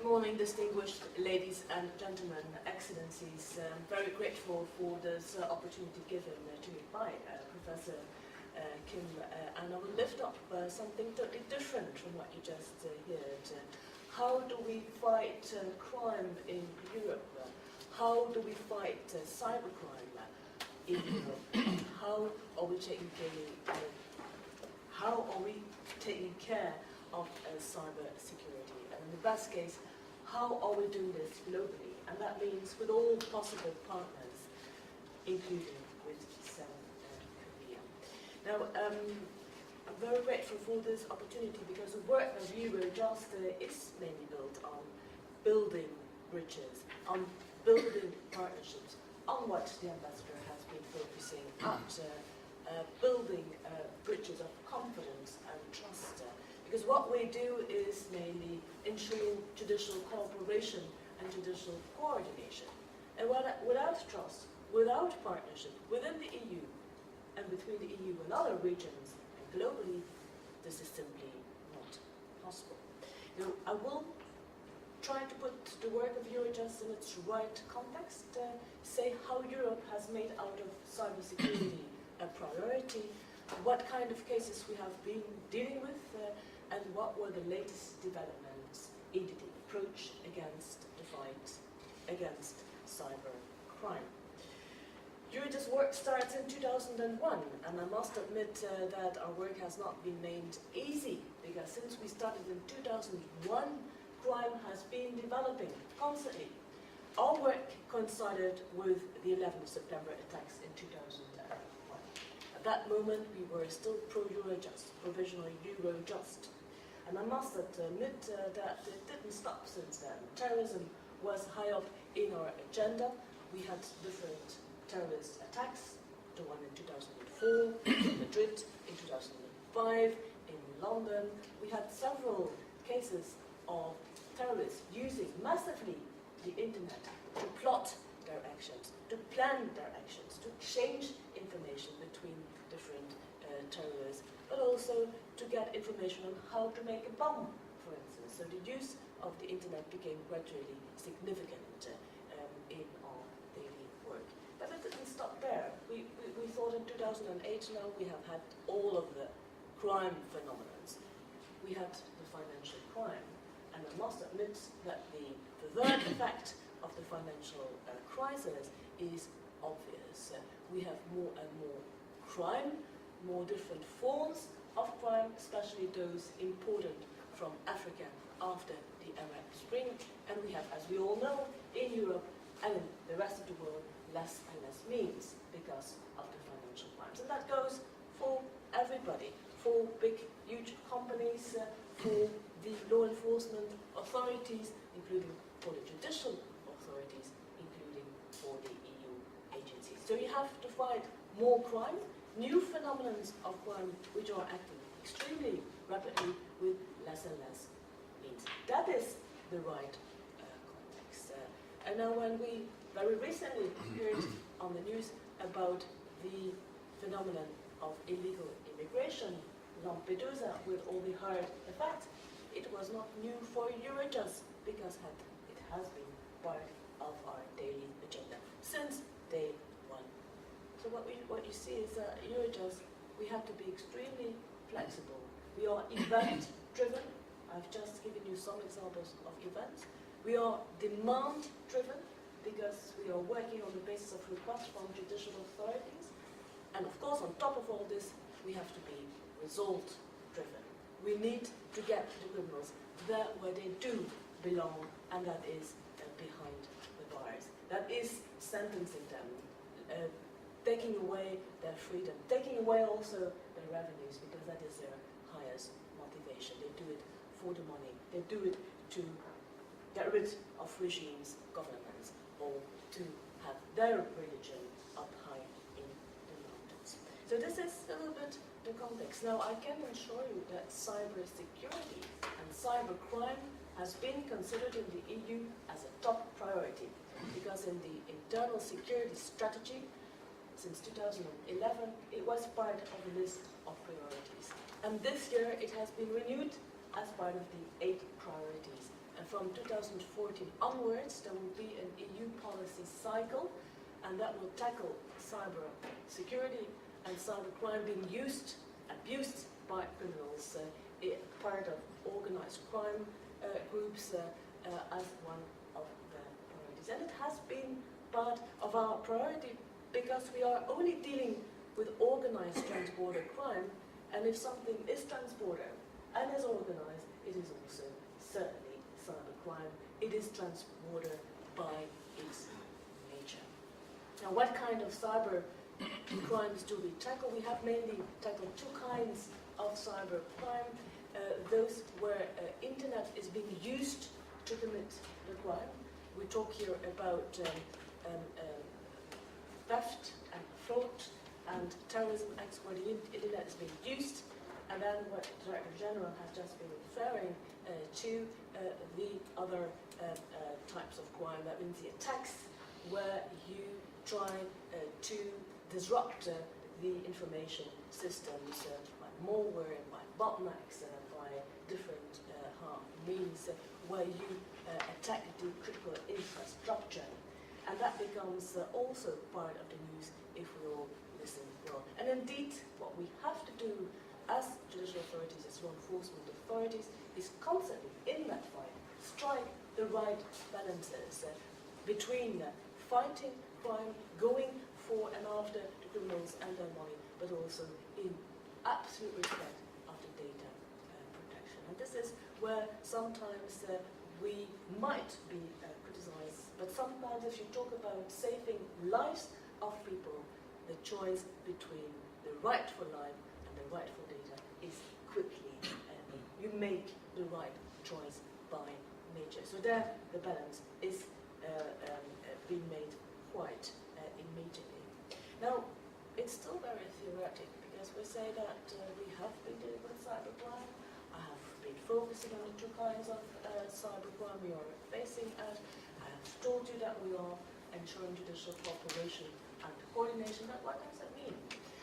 morning, distinguished ladies and gentlemen, excellencies. I'm very grateful for this opportunity given to me by Professor Kim, and I will lift up something totally different from what you just heard. How do we fight crime in Europe? How do we fight cybercrime in Europe? How are we taking care of cyber security? And in the best case, how are we doing this globally? And that means with all possible partners, including with South Korea. Now, I'm very grateful for this opportunity because the work of EUROJUST is mainly built on building bridges, on building partnerships, on what the ambassador has been focusing at, building bridges of confidence and trust. Because what we do is mainly ensuring judicial cooperation and judicial coordination. And without trust, without partnership within the EU and between the EU and other regions and globally, this is simply not possible. Now, I will try to put the work of EUROJUST in its right context, say how Europe has made out of cybersecurity a priority, what kind of cases we have been dealing with, and what were the latest developments in the approach against the fight against cyber crime. EUROJUST work starts in 2001, and I must admit that our work has not been named easy, because since we started in 2001, crime has been developing constantly. Our work coincided with the 11th of September attacks in 2001. At that moment, we were still pro-EUROJUST, provisionally EUROJUST. And I must admit that it didn't stop since then. Terrorism was high up in our agenda. We had different terrorist attacks, the one in 2004, in Madrid, in 2005, in London. We had several cases of terrorists using massively the internet to plot their actions, to plan their actions, to exchange information between different terrorists, but also to get information on how to make a bomb, for instance. So the use of the internet became gradually significant in our daily work. But it didn't stop there. We thought in 2008 now we have had all of the crime phenomena. We had the financial crime. And I must admit that the third effect of the financial crisis is obvious. We have more and more crime, more different forms of crime, especially those imported from Africa after the Arab Spring. And we have, as we all know, in Europe and in the rest of the world, less and less means because of the financial crimes. And that goes for everybody, for big, huge companies, for the law enforcement authorities, including for the judicial authorities, including for the EU agencies. So you have to fight more crime, new phenomena of crime which are acting extremely rapidly with less and less means. That is the right context. And now when we very recently heard on the news about the phenomenon of illegal immigration, Lampedusa, with all the hard effects, it was not new for EUROJUST because it has been part of our daily agenda since day one. So what you see is that EUROJUST, we have to be extremely flexible. We are event-driven. I've just given you some examples of events. We are demand-driven because we are working on the basis of requests from judicial authorities. And of course, on top of all this, we have to be result-driven. We need to get the criminals there where they do belong, and that is behind the bars. That is sentencing them, taking away their freedom, taking away also their revenues, because that is their highest motivation. They do it for the money. They do it to get rid of regimes, governments, or to have their religion up high in the mountains. So this is a little bit the context. Now, I can assure you that cyber security and cybercrime has been considered in the EU as a top priority, because in the internal security strategy since 2011, it was part of a list of priorities. And this year, it has been renewed as part of the 8 priorities from 2014 onwards, there will be an EU policy cycle, and that will tackle cyber security and cybercrime being abused by criminals, part of organized crime groups as one of the priorities. And it has been part of our priority because we are only dealing with organized transborder crime, and if something is transborder and is organized, it is also certainly cybercrime. It is transborder by its nature. Now, what kind of cyber crimes do we tackle? We have mainly tackled two kinds of cyber crime. Those where internet is being used to commit the crime. We talk here about theft and fraud and terrorism acts where the internet is being used, and then what the Director General has just been referring to, the other types of crime. That means the attacks where you try to disrupt the information systems by malware, by botnets, by different means where you attack the critical infrastructure. And that becomes also part of the news if we all listen well. And indeed, what we have to do as judicial authorities, as law enforcement authorities, is constantly in that fight strike the right balances between fighting crime, going for and after the criminals and their money, but also in absolute respect of the data protection. And this is where sometimes we might be criticized, but sometimes if you talk about saving lives of people, the choice between the right for life and the right for data is quickly you make the right choice by nature. So there the balance is being made quite immediately. Now, it's still very theoretic because we say that we have been dealing with cybercrime. I have been focusing on the two kinds of cybercrime we are facing at. I have told you that we are ensuring judicial cooperation and coordination. But what does that mean?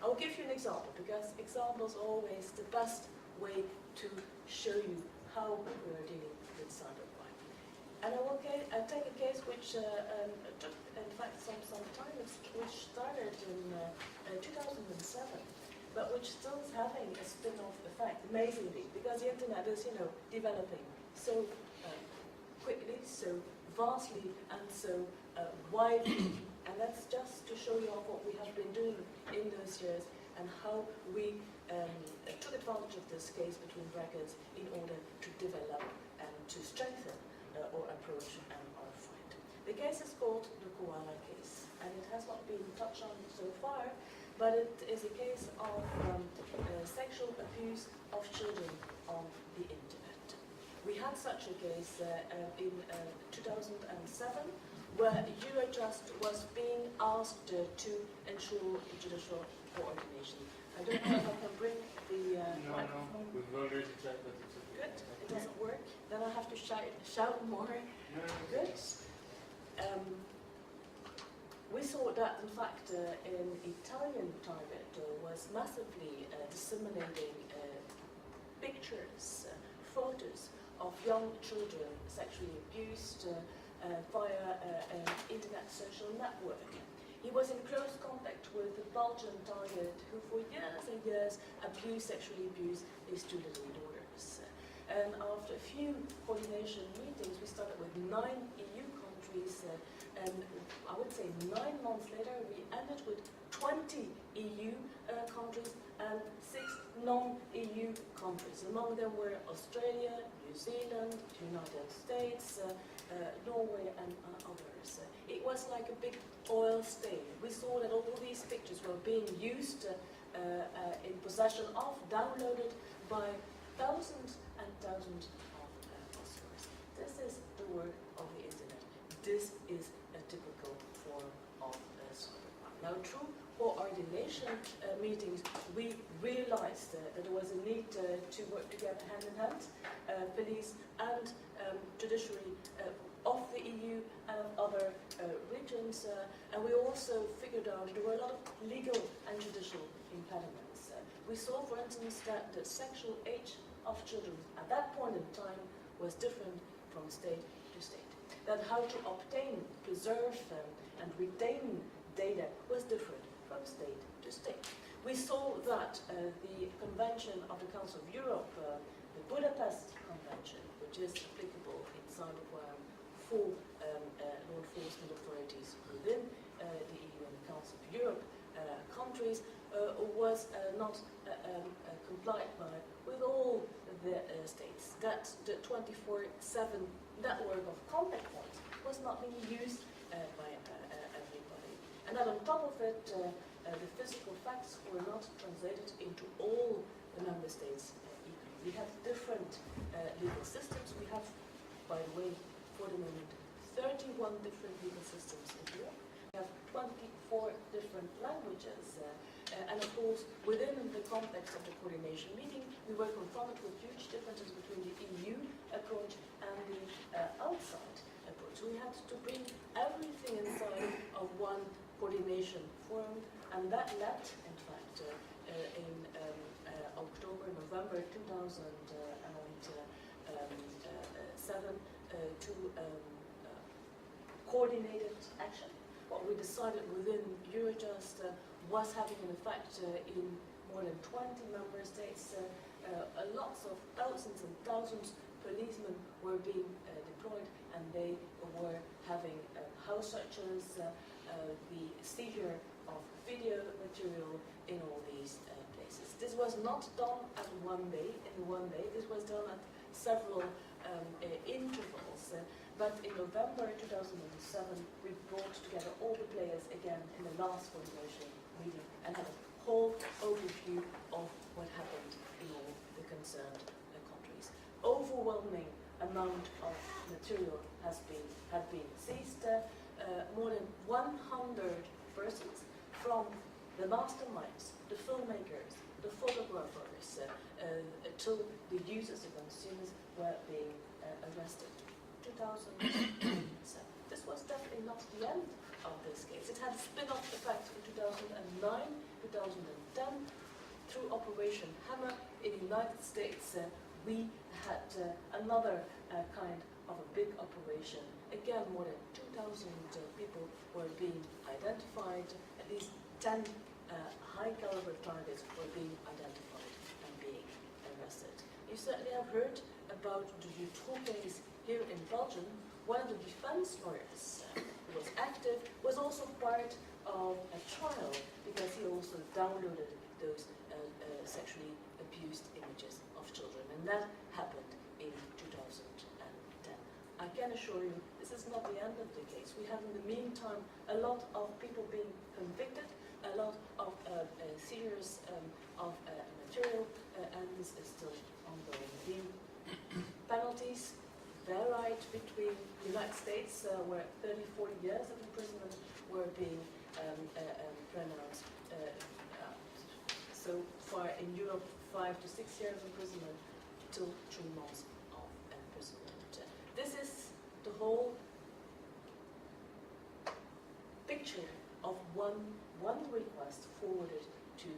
I will give you an example because examples are always the best way to show you how we are dealing with cybercrime. And I will take a case which took, in fact, some time, which started in 2007, but which still is having a spin-off effect, amazingly, because the internet is, developing so quickly, so vastly, and so widely. And that's just to show you what we have been doing in those years and how we took advantage of this case between brackets in order to develop and to strengthen our approach and our fight. The case is called the Koala case, and it has not been touched on so far, but it is a case of sexual abuse of children on the internet. We had such a case in 2007, where EUROJUST was being asked to ensure judicial coordination. I don't know if I can bring the microphone. No, we've already tried, but it's okay. Good. It doesn't work. Then I have to shout more. No, good. We saw that, in fact, an Italian target was massively disseminating pictures, photos of young children sexually abused via an internet social network. He was in close contact with the Belgian target who for years and years sexually abused his two little daughters. And after a few coordination meetings, we started with 9 EU countries, and I would say 9 months later, we ended with 20 EU countries and 6 non-EU countries. Among them were Australia, New Zealand, the United States, Norway, and others. It was like a big oil stain. We saw that all these pictures were being used in possession of, downloaded by thousands and thousands of customers. This is the work of the internet. This is a typical form of cybercrime. Now, through coordination meetings, we realized that there was a need to work together hand in hand, police and judiciary of the EU and of other regions, and we also figured out there were a lot of legal and judicial impediments. We saw, for instance, that the sexual age of children at that point in time was different from state to state. That how to obtain, preserve and retain data was different from state to state. We saw that the Convention of the Council of Europe, the Budapest Convention, which is applicable in cybercrime for law enforcement authorities within the EU and the Council of Europe countries, was not complied by with all the states. That the 24/7 network of contact points was not being used by everybody. And that on top of it, the physical facts were not translated into all the member states equally. We have different legal systems. We have, by the way, for the moment, 31 different legal systems in Europe. We have 24 different languages. And of course, within the context of the coordination meeting, we were confronted with huge differences between the EU approach and the outside approach. We had to bring everything inside of one coordination forum, and that led, in fact, in October, November 2007 to coordinated action. What we decided within EUROJUST was having an effect in more than 20 member states. Lots of thousands and thousands policemen were being deployed, and they were having house searches, the seizure of video material in all these places. This was not done at one day, This was done at several intervals. But in November 2007, we brought together all the players again in the last coordination meeting and had a whole overview of what happened in all the concerned countries. Overwhelming amount of material had been seized. More than 100 persons, from the masterminds, the filmmakers, the photographers, to the users, the consumers, were being arrested. 2007. This was definitely not the end of this case. It had a spin-off effect in 2009, 2010. Through Operation Hammer in the United States, we had another kind of a big operation. Again, more than 2,000 people were being identified. At least 10 high-caliber targets were being identified and being arrested. You certainly have heard about the Dutroux case here in Belgium. One of the defense lawyers who was active was also part of a trial because he also downloaded those sexually abused images of children, and that happened in 2010. I can assure you this is not the end of the case. We have in the meantime a lot of people being convicted, a lot of seizures of material, and this is still ongoing. The penalties varied between the United States, where 30, 40 years of imprisonment were being pronounced. So far in Europe, 5 to 6 years imprisonment till 3 months of imprisonment. This is the whole picture of one request forwarded to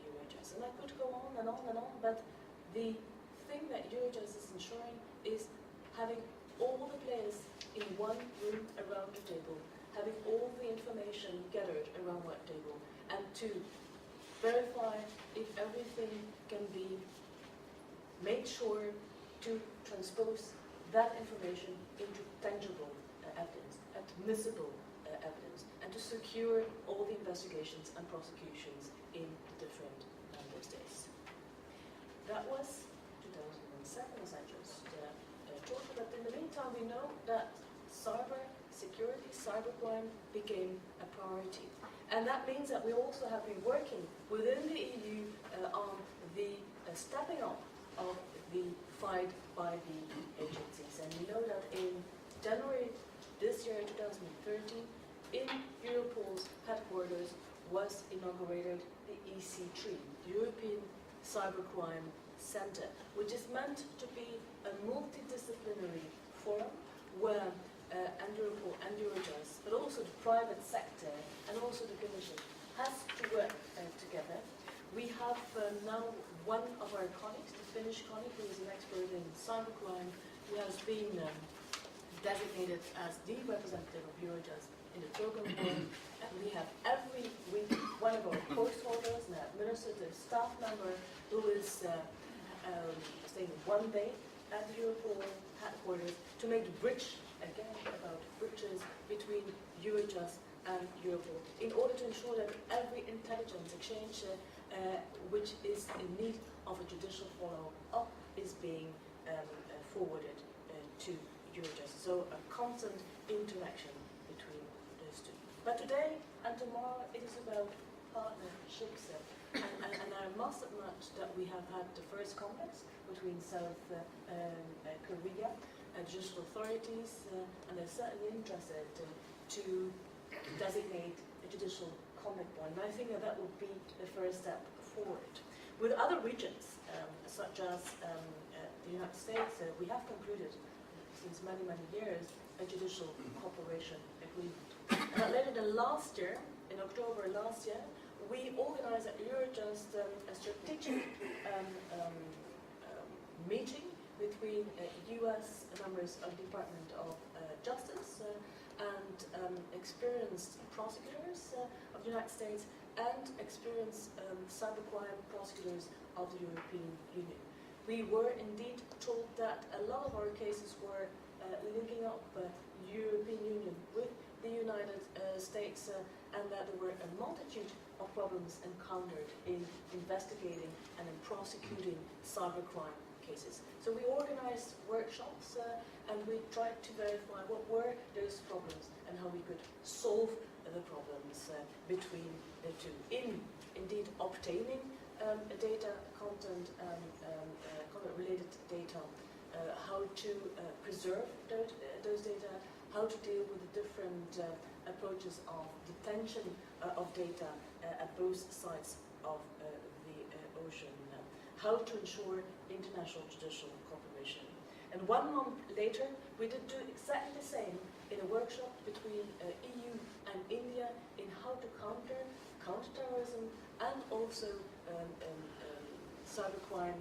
EUROJUST. And I could go on and on and on, but the thing that EUROJUST is ensuring is having all the players in one room around the table, having all the information gathered around one table, and to verify if everything can be made sure to transpose that information into tangible evidence, admissible evidence, and to secure all the investigations and prosecutions in the different member states. That was 2007, as I just told you, but in the meantime we know that cyber security, cybercrime became a priority. And that means that we also have been working within the EU on the stepping up of the fight by the agencies. And we know that in January this year, 2013, in Europol's headquarters was inaugurated the EC3, the European Cybercrime Center, which is meant to be a multidisciplinary forum where Europol and EUROJUST, but also the private sector and also the Commission has to work together. We have now one of our colleagues, the Finnish colleague, who is an expert in cybercrime, who has been designated as the representative of EUROJUST in the program board, and we have every week one of our post holders, an administrative staff member, who is staying one day at the Europol headquarters to make the bridge, again about bridges between EUROJUST and Europol, in order to ensure that every intelligence exchange which is in need of a judicial follow-up is being forwarded to EUROJUST. So a constant interaction between those two. But today and tomorrow it is about partnerships. And I must admit that we have had the first contacts between South Korea and judicial authorities, and they're certainly interested to designate a judicial contact point. And I think that would be the first step forward. With other regions, such as the United States, we have concluded since many, many years a judicial cooperation agreement. And later than last year, in October last year, we organized at EUROJUST a strategic meeting between US members of the Department of Justice and experienced prosecutors of the United States and experienced cybercrime prosecutors of the European Union. We were indeed told that a lot of our cases were linking up European Union with the United States and that there were a multitude of problems encountered in investigating and in prosecuting cybercrime cases. So we organized workshops and we tried to verify what were those problems and how we could solve the problems between the two. Indeed obtaining data, content-related data, how to preserve those data, how to deal with the different approaches of detention of data at both sides of the ocean, how to ensure international judicial cooperation. And 1 month later, we did do exactly the same in a workshop between EU and India in how to counter counterterrorism and also cybercrime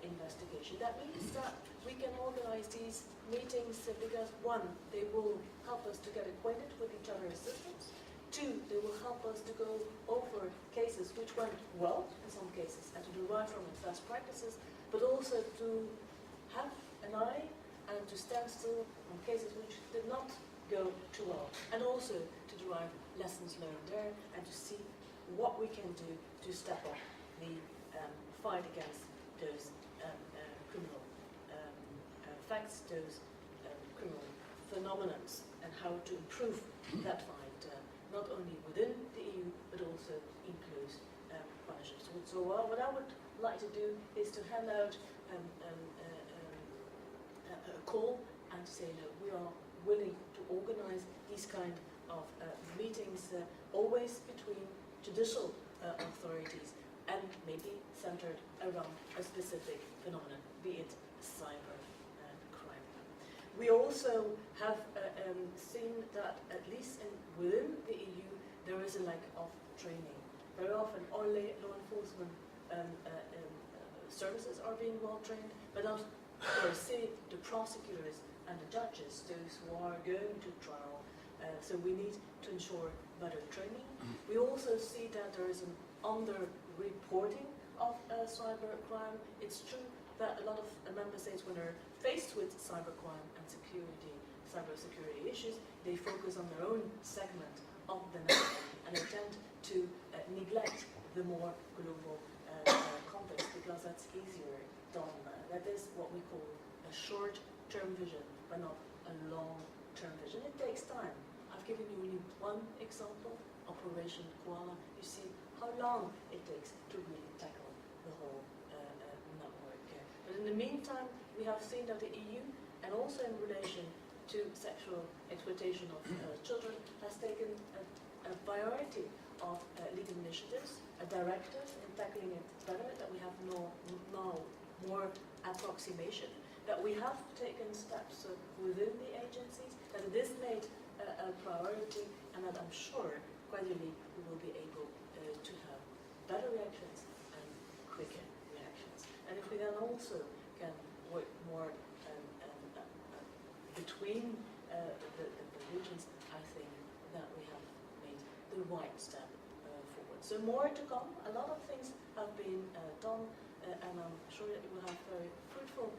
investigation. That means that we can organize these meetings because 1, they will help us to get acquainted with each other's systems. 2, they will help us to go over cases which went well in some cases and to derive from it best practices, but also to have an eye and to stand still on cases which did not go too well, and also to derive lessons learned there and to see what we can do to step up the fight against those criminal facts, those criminal phenomena, and how to improve that fight, not only within the EU, but also in close partnerships. So what I would like to do is to hand out a call and to say that we are willing to organize these kind of meetings, always between judicial authorities and maybe centered around a specific phenomenon, be it cyber crime. We also have seen that at least within the EU there is a lack of training. Very often our law enforcement services are being well trained, but not per se the prosecutors and the judges, those who are going to trial. So we need to ensure better training. We also see that there is an under-reporting of cybercrime. It's true that a lot of member states, when they're faced with cybercrime and cybersecurity issues, they focus on their own segment of the network and they tend to neglect the more global context because that's easier done. That is what we call a short-term vision, but not a long-term vision. It takes time. I've given you only one example, Operation Koala. You see how long it takes to really tackle the whole network. But in the meantime, we have seen that the EU, and also in relation to sexual exploitation of children, has taken a variety of leading initiatives, a directive in tackling it better, that we have now more approximation, that we have taken steps within the agencies, that it is made a priority, and that I'm sure gradually we will be able to have better reactions and quicker reactions. And if we then also can work more between the regions, I think that we have made the right step forward. So more to come. A lot of things have been done, and I'm sure that we will have very fruitful